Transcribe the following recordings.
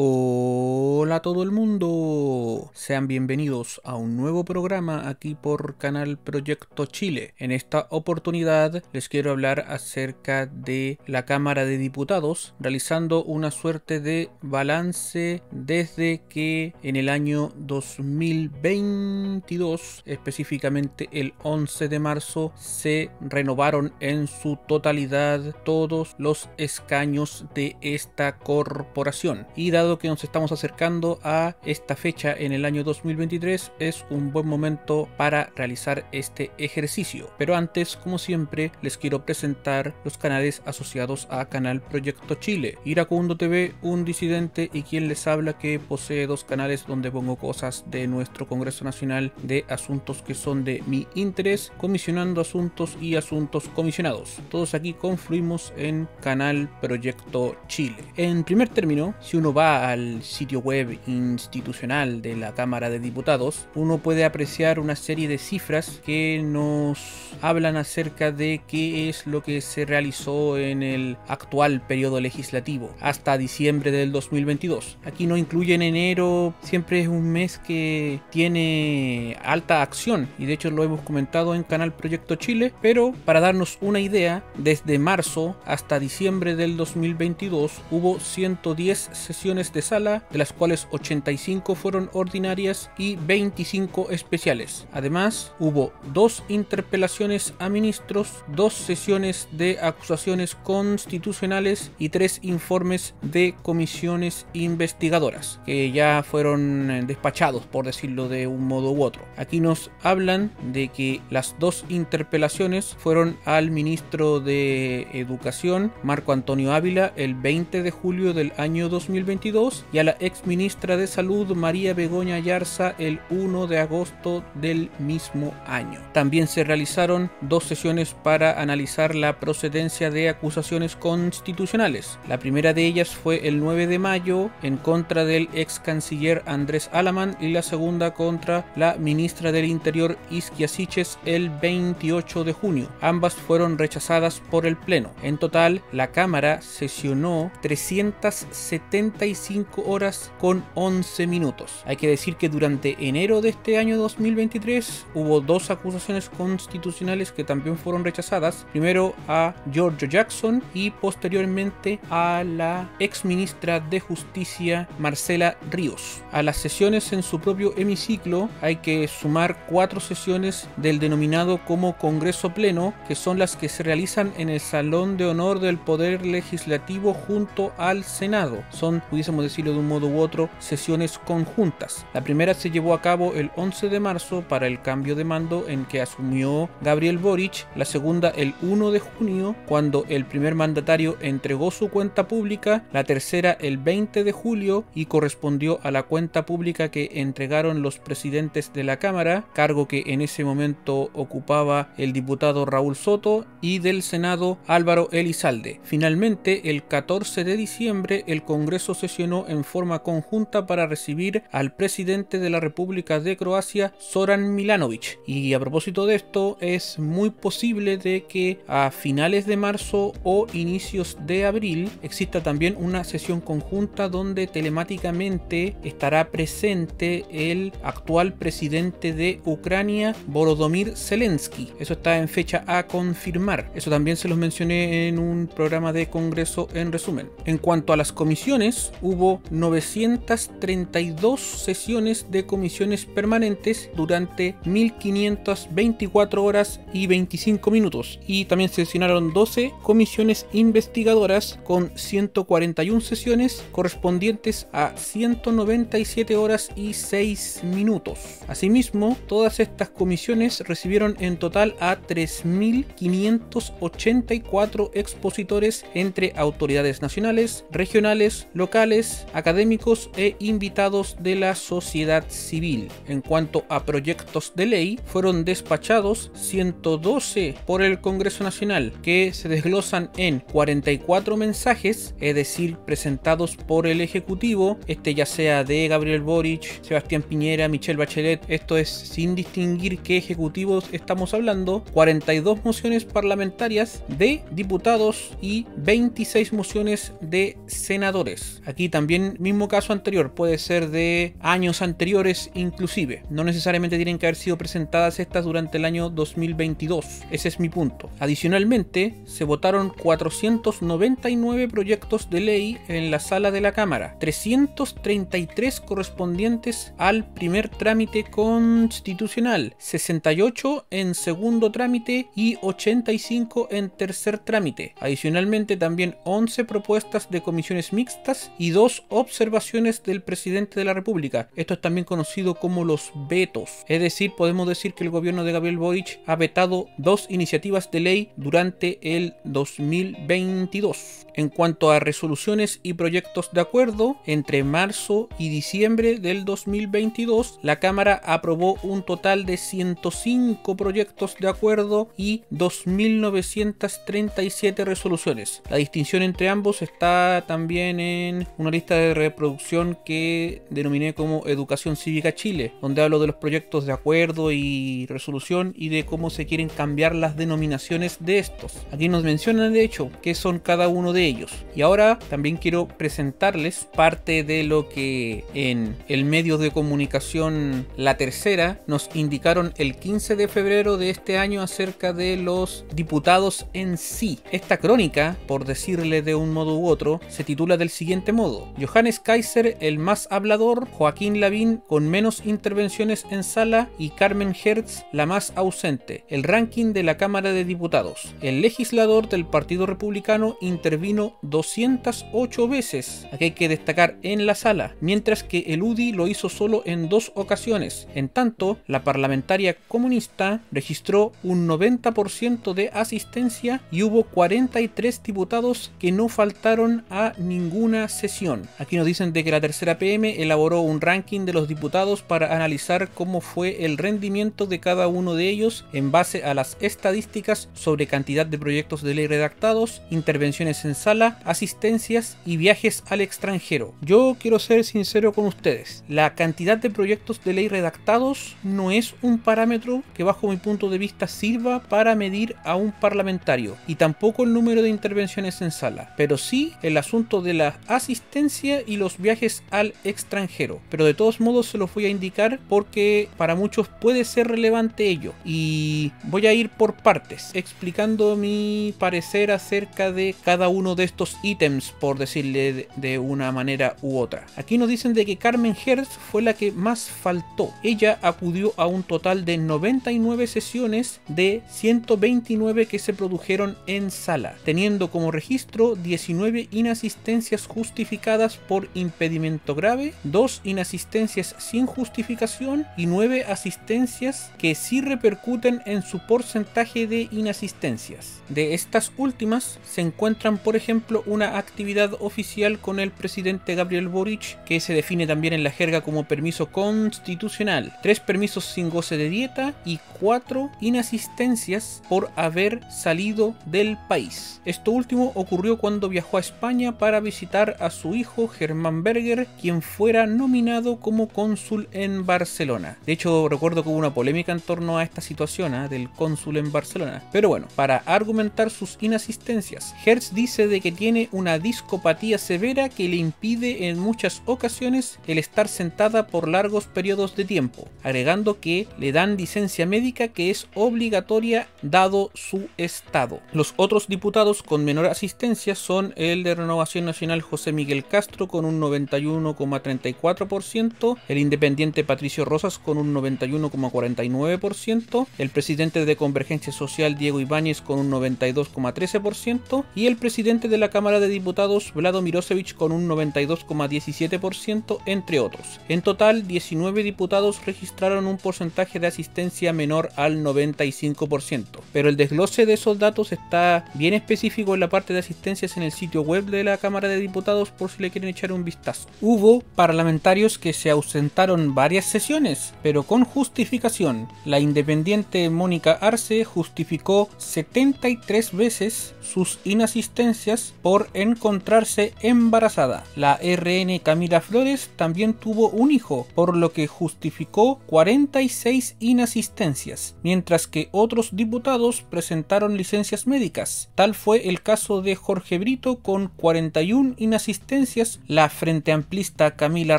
Hola a todo el mundo, sean bienvenidos a un nuevo programa aquí por Canal Proyecto Chile. En esta oportunidad les quiero hablar acerca de la Cámara de Diputados, realizando una suerte de balance desde que en el año 2022, específicamente el 11 de marzo, se renovaron en su totalidad todos los escaños de esta corporación. Y dado que nos estamos acercando a esta fecha en el año 2023, es un buen momento para realizar este ejercicio. Pero antes, como siempre, les quiero presentar los canales asociados a Canal Proyecto Chile: Iracundo TV, Un Disidente y quien les habla, que posee dos canales donde pongo cosas de nuestro Congreso Nacional, de asuntos que son de mi interés, comisionando asuntos y asuntos comisionados. Todos aquí confluimos en Canal Proyecto Chile. En primer término, si uno va al sitio web institucional de la Cámara de Diputados, uno puede apreciar una serie de cifras que nos hablan acerca de qué es lo que se realizó en el actual periodo legislativo hasta diciembre del 2022. Aquí no incluyen enero, siempre es un mes que tiene alta acción y de hecho lo hemos comentado en Canal Proyecto Chile, pero para darnos una idea, desde marzo hasta diciembre del 2022 hubo 110 sesiones de sala, de las cuales 85 fueron ordinarias y 25 especiales. Además, hubo 2 interpelaciones a ministros, 2 sesiones de acusaciones constitucionales y 3 informes de comisiones investigadoras, que ya fueron despachados, por decirlo de un modo u otro. Aquí nos hablan de que las 2 interpelaciones fueron al ministro de Educación, Marco Antonio Ávila, el 20 de julio del año 2022, y a la ex ministra de Salud, María Begoña Ayarza, el 1 de agosto del mismo año. También se realizaron 2 sesiones para analizar la procedencia de acusaciones constitucionales. La primera de ellas fue el 9 de mayo en contra del ex canciller Andrés Alamán y la segunda contra la ministra del Interior, Isquia Siches, el 28 de junio. Ambas fueron rechazadas por el Pleno. En total, la Cámara sesionó 375 horas con 11 minutos. Hay que decir que durante enero de este año 2023 hubo 2 acusaciones constitucionales que también fueron rechazadas. Primero a Giorgio Jackson y posteriormente a la ex ministra de Justicia, Marcela Ríos. A las sesiones en su propio hemiciclo hay que sumar 4 sesiones del denominado como Congreso Pleno, que son las que se realizan en el Salón de Honor del Poder Legislativo junto al Senado. Son, pudiésemos decirlo de un modo u otro, sesiones conjuntas. La primera se llevó a cabo el 11 de marzo para el cambio de mando en que asumió Gabriel Boric, la segunda el 1 de junio cuando el primer mandatario entregó su cuenta pública, la tercera el 20 de julio y correspondió a la cuenta pública que entregaron los presidentes de la Cámara, cargo que en ese momento ocupaba el diputado Raúl Soto, y del Senado Álvaro Elizalde. Finalmente, el 14 de diciembre el Congreso sesionó en forma conjunta para recibir al presidente de la República de Croacia, Zoran Milanovic. Y a propósito de esto, es muy posible de que a finales de marzo o inicios de abril exista también una sesión conjunta donde telemáticamente estará presente el actual presidente de Ucrania, Volodymyr Zelensky. Eso está en fecha a confirmar. Eso también se los mencioné en un programa de Congreso en resumen. En cuanto a las comisiones, hubo 932 sesiones de comisiones permanentes durante 1524 horas y 25 minutos, y también sesionaron 12 comisiones investigadoras con 141 sesiones correspondientes a 197 horas y 6 minutos. Asimismo, todas estas comisiones recibieron en total a 3.584 expositores entre autoridades nacionales, regionales, locales, académicos e invitados de la sociedad civil. En cuanto a proyectos de ley, fueron despachados 112 por el Congreso Nacional, que se desglosan en 44 mensajes, es decir, presentados por el Ejecutivo, ya sea de Gabriel Boric, Sebastián Piñera, Michelle Bachelet, esto es sin distinguir qué ejecutivos estamos hablando, 42 mociones parlamentarias de diputados y 26 mociones de senadores. Aquí también mismo caso anterior, puede ser de años anteriores inclusive, no necesariamente tienen que haber sido presentadas estas durante el año 2022, ese es mi punto. Adicionalmente, se votaron 499 proyectos de ley en la sala de la Cámara, 333 correspondientes al primer trámite constitucional, 68 en segundo trámite y 85 en tercer trámite. Adicionalmente, también 11 propuestas de comisiones mixtas y 2 observaciones del presidente de la República. Esto es también conocido como los vetos. Es decir, podemos decir que el gobierno de Gabriel Boric ha vetado 2 iniciativas de ley durante el 2022. En cuanto a resoluciones y proyectos de acuerdo, entre marzo y diciembre del 2022, la Cámara aprobó un total de 105 proyectos de acuerdo y 2.937 resoluciones. La distinción entre ambos está también en una lista de reproducción que denominé como Educación Cívica Chile, donde hablo de los proyectos de acuerdo y resolución y de cómo se quieren cambiar las denominaciones de estos. Aquí nos mencionan de hecho qué son cada uno de ellos. Y ahora también quiero presentarles parte de lo que en el medio de comunicación La Tercera nos indicaron el 15 de febrero de este año acerca de los diputados en sí. Esta crónica, por decirle de un modo u otro, se titula del siguiente modo: Johannes Kaiser, el más hablador, Joaquín Lavín con menos intervenciones en sala y Carmen Hertz, la más ausente. El ranking de la Cámara de Diputados. El legislador del Partido Republicano intervino 208 veces, aquí hay que destacar en la sala, mientras que el UDI lo hizo solo en 2 ocasiones. En tanto, la parlamentaria comunista registró un 90% de asistencia y hubo 43 diputados que no faltaron a ninguna sesión. Aquí nos dicen de que la Tercera PM elaboró un ranking de los diputados para analizar cómo fue el rendimiento de cada uno de ellos en base a las estadísticas sobre cantidad de proyectos de ley redactados, intervenciones en sala, asistencias y viajes al extranjero. Yo quiero ser sincero con ustedes, la cantidad de proyectos de ley redactados no es un parámetro que bajo mi punto de vista sirva para medir a un parlamentario, y tampoco el número de intervenciones en sala, pero sí el asunto de la asistencia y los viajes al extranjero. Pero de todos modos se los voy a indicar porque para muchos puede ser relevante ello, y voy a ir por partes explicando mi parecer acerca de cada uno de estos ítems, por decirle de una manera u otra. Aquí nos dicen de que Carmen Hertz fue la que más faltó. Ella acudió a un total de 99 sesiones de 129 que se produjeron en sala, teniendo como registro 19 inasistencias justificadas por impedimento grave, 2 inasistencias sin justificación y 9 asistencias que sí repercuten en su porcentaje de inasistencias. De estas últimas se encuentran, por ejemplo, una actividad oficial con el presidente Gabriel Boric, que se define también en la jerga como permiso constitucional, 3 permisos sin goce de dieta y 4 inasistencias por haber salido del país. Esto último ocurrió cuando viajó a España para visitar a su hijo Germán Berger, quien fuera nominado como cónsul en Barcelona. De hecho, recuerdo que hubo una polémica en torno a esta situación del cónsul en Barcelona. Pero bueno, para argumentar sus inasistencias, Hertz dice de que tiene una discopatía severa que le impide en muchas ocasiones el estar sentada por largos periodos de tiempo, agregando que le dan licencia médica que es obligatoria dado su estado. Los otros diputados con menor asistencia son el de Renovación Nacional José Miguel Castro con un 91,34%, el independiente Patricio Rosas con un 91,49%, el presidente de Convergencia Social Diego Ibáñez con un 92,13% y el presidente de la Cámara de Diputados Vlado Mirosevic con un 92,17%, entre otros. En total, 19 diputados registraron un porcentaje de asistencia menor al 95%, pero el desglose de esos datos está bien específico en la parte de asistencias en el sitio web de la Cámara de Diputados por si le quieren echar un vistazo. más. Hubo parlamentarios que se ausentaron varias sesiones, pero con justificación. La independiente Mónica Arce justificó 73 veces sus inasistencias por encontrarse embarazada. La RN Camila Flores también tuvo un hijo, por lo que justificó 46 inasistencias, mientras que otros diputados presentaron licencias médicas. Tal fue el caso de Jorge Brito con 41 inasistencias, la Frente Amplista Camila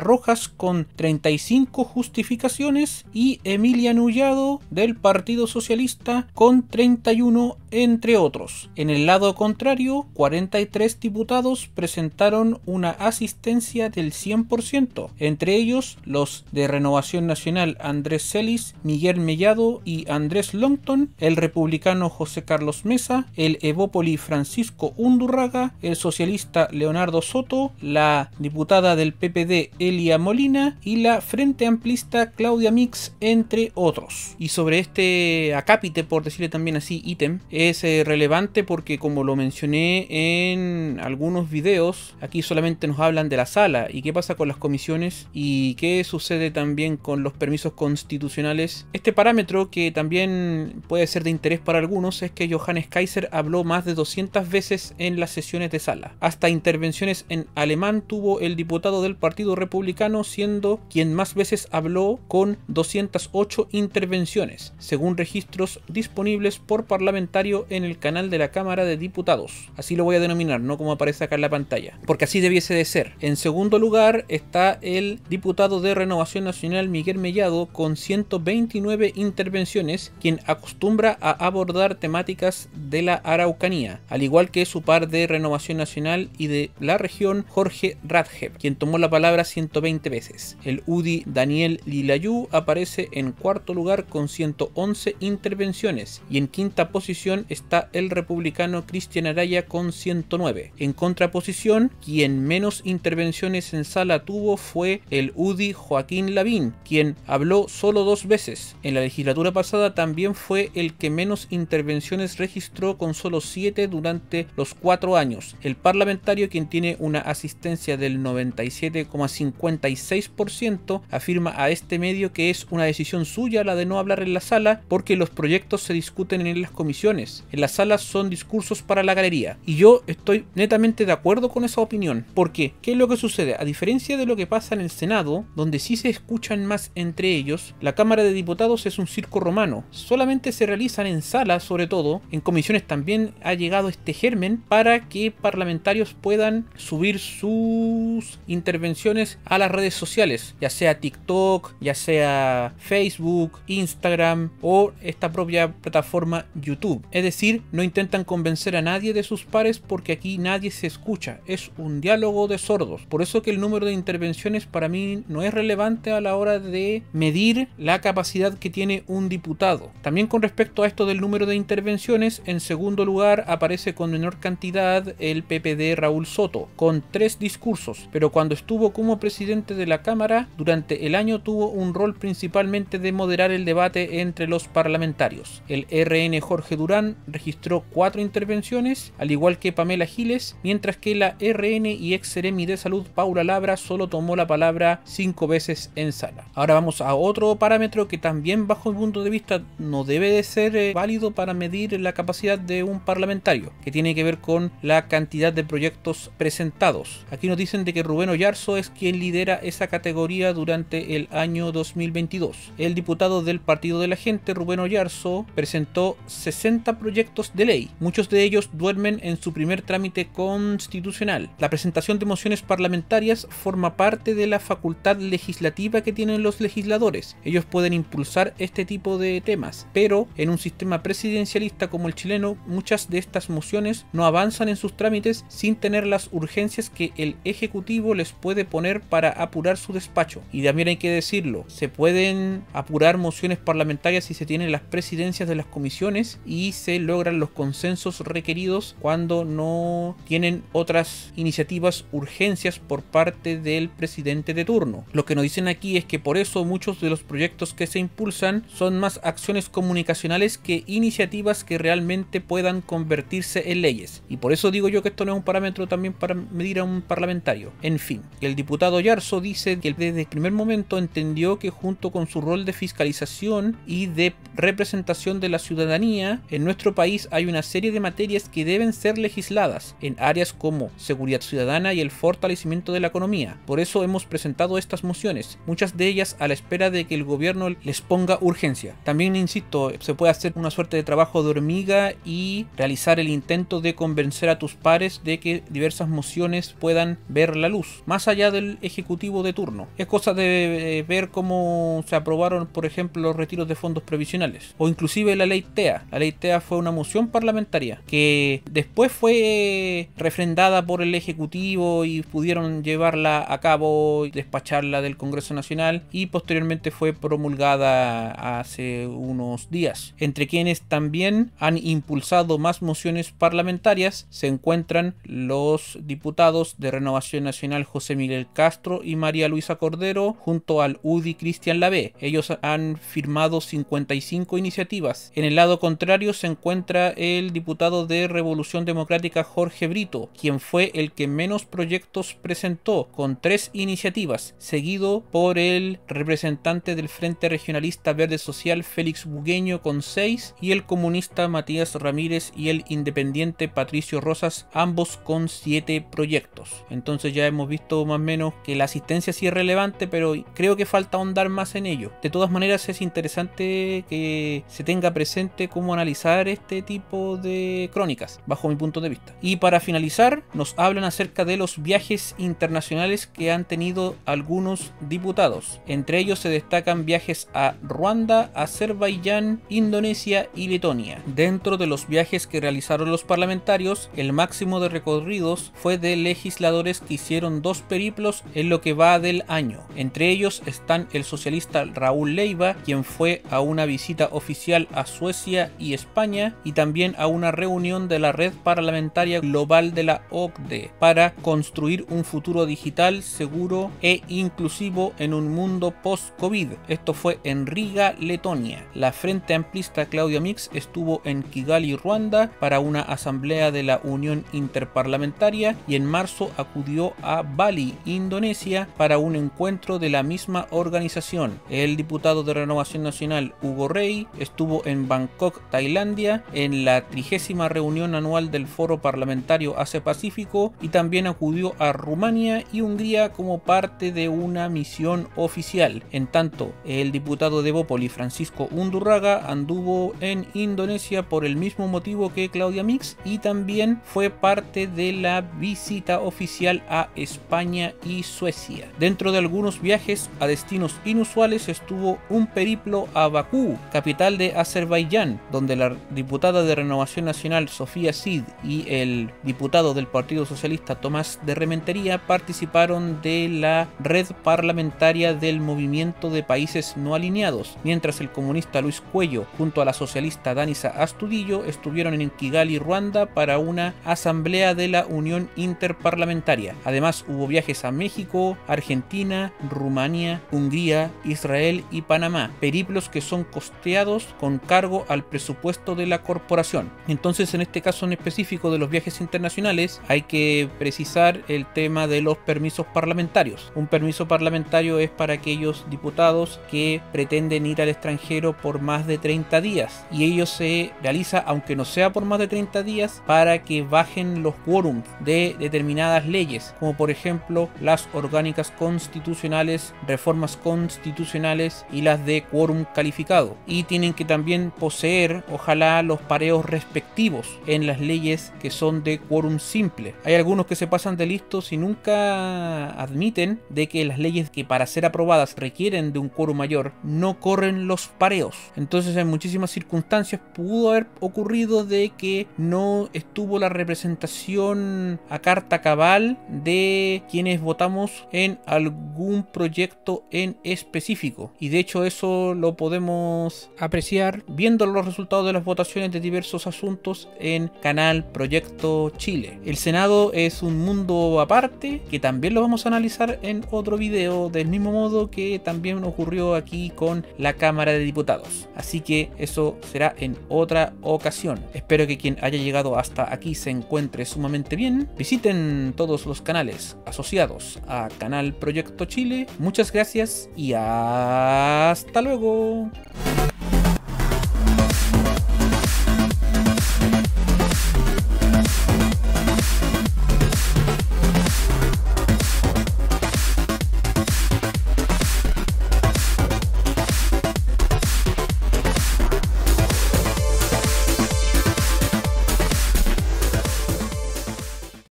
Rojas con 35 justificaciones y Emilia Nullado del Partido Socialista con 31, entre otros. En el lado contrario, 43 diputados presentaron una asistencia del 100%, entre ellos los de Renovación Nacional Andrés Celis, Miguel Mellado y Andrés Longton, el republicano José Carlos Mesa, el evópoli Francisco Undurraga, el socialista Leonardo Soto, la diputada del PPD Elia Molina y la Frente Amplista Claudia Mix, entre otros. Y sobre este acápite, por decirle también así, ítem, es relevante porque, como lo mencioné en algunos videos, aquí solamente nos hablan de la sala y qué pasa con las comisiones y qué sucede también con los permisos constitucionales. Este parámetro, que también puede ser de interés para algunos, es que Johannes Kaiser habló más de 200 veces en las sesiones de sala. Hasta intervenciones en alemán tuvo el diputado del Partido Republicano, siendo quien más veces habló, con 208 intervenciones, según registros disponibles por parlamentario en el canal de la Cámara de Diputados. Así lo voy a denominar, no como aparece acá en la pantalla, porque así debiese de ser. En segundo lugar está el diputado de Renovación Nacional Miguel Mellado con 129 intervenciones, quien acostumbra a abordar temáticas de la Araucanía, al igual que su par de Renovación Nacional y de la región Jorge Radjeb, quien tomó la palabra 120 veces. El UDI Daniel Lilayú aparece en cuarto lugar con 111 intervenciones, y en quinta posición está el republicano Cristian Araya con 109. En contraposición, quien menos intervenciones en sala tuvo fue el UDI Joaquín Lavín, quien habló solo 2 veces. En la legislatura pasada también fue el que menos intervenciones registró, con solo 7 durante los 4 años. El parlamentario, quien tiene una asistencia del 97,56%, afirma a este medio que es una decisión suya la de no hablar en la sala, porque los proyectos se discuten en las comisiones. En las salas son discursos para la galería. Y yo estoy netamente de acuerdo con esa opinión. Porque, ¿qué es lo que sucede? A diferencia de lo que pasa en el Senado, donde sí se escuchan más entre ellos, la Cámara de Diputados es un circo romano. Solamente se realizan en salas, sobre todo. En comisiones también ha llegado este germen para que parlamentarios puedan subir sus intervenciones a las redes sociales, ya sea TikTok, ya sea Facebook, Instagram o esta propia plataforma YouTube. Es decir, no intentan convencer a nadie de sus pares, porque aquí nadie se escucha, es un diálogo de sordos. Por eso que el número de intervenciones para mí no es relevante a la hora de medir la capacidad que tiene un diputado. También con respecto a esto del número de intervenciones, en segundo lugar aparece con menor cantidad el PPD Raúl Soto, con 3 discursos, pero cuando estuvo como presidente de la Cámara durante el año tuvo un rol principalmente de moderar el debate entre los parlamentarios. El RN Jorge Durán registró 4 intervenciones, al igual que Pamela Giles, mientras que la RN y ex seremi de salud Paula Labra solo tomó la palabra 5 veces en sala. Ahora vamos a otro parámetro que también, bajo mi punto de vista, no debe de ser válido para medir la capacidad de un parlamentario, que tiene que ver con la cantidad de proyectos presentados. Aquí nos dicen de que Rubén Oyarzo es quien lidera esa categoría durante el año 2022. El diputado del Partido de la Gente, Rubén Oyarzo, presentó 60 proyectos de ley. Muchos de ellos duermen en su primer trámite constitucional. La presentación de mociones parlamentarias forma parte de la facultad legislativa que tienen los legisladores. Ellos pueden impulsar este tipo de temas, pero en un sistema presidencialista como el chileno, muchas de estas mociones no avanzan en sus trámites sin tener las urgencias que el Ejecutivo les puede poner para apurar su despacho. Y también hay que decirlo, se pueden apurar mociones parlamentarias si se tienen las presidencias de las comisiones y se logran los consensos requeridos cuando no tienen otras iniciativas, urgencias por parte del presidente de turno. Lo que nos dicen aquí es que por eso muchos de los proyectos que se impulsan son más acciones comunicacionales que iniciativas que realmente puedan convertirse en leyes. Y por eso digo yo que esto no es un parámetro también para medir a un parlamentario. En fin, el diputado Yarzo dice que desde el primer momento entendió que junto con su rol de fiscalización y de representación de la ciudadanía, en nuestro país hay una serie de materias que deben ser legisladas en áreas como seguridad ciudadana y el fortalecimiento de la economía. Por eso hemos presentado estas mociones, muchas de ellas a la espera de que el gobierno les ponga urgencia. También insisto, se puede hacer una suerte de trabajo de hormiga y realizar el intento de convencer a tus pares de que diversas mociones puedan ver la luz, más allá del ejecutivo de turno. Es cosa de ver cómo se aprobaron, por ejemplo, los retiros de fondos previsionales, o inclusive la ley TEA. La ley TEA fue una moción parlamentaria que después fue refrendada por el ejecutivo y pudieron llevarla a cabo y despacharla del Congreso Nacional, y posteriormente fue promulgada hace unos días. Entre quienes también han impulsado más mociones parlamentarias se encuentran los diputados de Renovación Nacional José Miguel Castro y María Luisa Cordero, junto al UDI Cristian Lavé. Ellos han firmado 55 iniciativas. En el lado contrario se encuentra el diputado de Revolución Democrática Jorge Brito, quien fue el que menos proyectos presentó, con 3 iniciativas, seguido por el representante del Frente Regionalista Verde Social Félix Bugueño con 6 y el comunista Matías Ramírez y el independiente Patricio Rosas, ambos con 7 proyectos. Entonces ya hemos visto más o menos que la asistencia sí es relevante, pero creo que falta ahondar más en ello. De todas maneras es interesante que se tenga presente cómo analizar este tipo de crónicas, bajo mi punto de vista. Y para finalizar, nos hablan acerca de los viajes internacionales que han tenido algunos diputados. Entre ellos se destacan viajes a Ruanda, Azerbaiyán, Indonesia y Letonia. Dentro de los viajes que realizaron los parlamentarios, el máximo de recorridos fue de legisladores que hicieron 2 periplos en lo que va del año. Entre ellos están el socialista Raúl Leiva, quien fue a una visita oficial a Suecia y España, y también a una reunión de la Red Parlamentaria Global de la OCDE para construir un futuro digital seguro e inclusivo en un mundo post-COVID. Esto fue en Riga, Letonia. La Frente Amplista Claudia Mix estuvo en Kigali, Ruanda, para una asamblea de la Unión Interparlamentaria, y en marzo acudió a Bali, Indonesia, para un encuentro de la misma organización. El diputado de Renovación Nacional Hugo Rey estuvo en Bangkok, Tailandia, en la 30ª reunión anual del Foro Parlamentario Asia-Pacífico, y también acudió a Rumania y Hungría como parte de una misión oficial. En tanto, el diputado de Bópoli Francisco Undurraga anduvo en Indonesia por el mismo motivo que Claudia Mix, y también fue parte de la visita oficial a España y Suecia. Dentro de algunos viajes a destinos inusuales estuvo un periplo a Bakú, capital de Azerbaiyán, donde la diputada de Renovación Nacional Sofía Cid y el diputado del Partido Socialista Tomás de Rementería participaron de la red parlamentaria del Movimiento de Países No Alineados, mientras el comunista Luis Cuello junto a la socialista Danisa Astudillo estuvieron en Kigali, Ruanda, para una asamblea de la Unión Interparlamentaria. Además hubo viajes a México, Argentina, Rumania, Hungría, Israel y Panamá, periplos que son costeados con cargo al presupuesto de la corporación. Entonces, en este caso en específico de los viajes internacionales, hay que precisar el tema de los permisos parlamentarios. Un permiso parlamentario es para aquellos diputados que pretenden ir al extranjero por más de 30 días, y ello se realiza, aunque no sea por más de 30 días, para que bajen los quórums de determinadas leyes, como por ejemplo las orgánicas constitucionales, reformas constitucionales y las de quórum calificado. Y tienen que también poseer, ojalá, los pareos respectivos en las leyes que son de quórum simple. Hay algunos que se pasan de listos y nunca admiten de que las leyes que para ser aprobadas requieren de un quórum mayor no corren los pareos. Entonces, en muchísimas circunstancias pudo haber ocurrido de que no estuvo la representación a carta cabal de quienes votamos en algún proyecto en específico, y de hecho eso lo podemos apreciar viendo los resultados de las votaciones de diversos asuntos en Canal Proyecto Chile. El Senado es un mundo aparte que también lo vamos a analizar en otro video, del mismo modo que también ocurrió aquí con la Cámara de Diputados. Así que eso será en otra ocasión. Espero que quien haya llegado hasta aquí se encuentre sumamente bien. Visiten todos los canales asociados a Canal Proyecto Chile. Muchas gracias y hasta luego.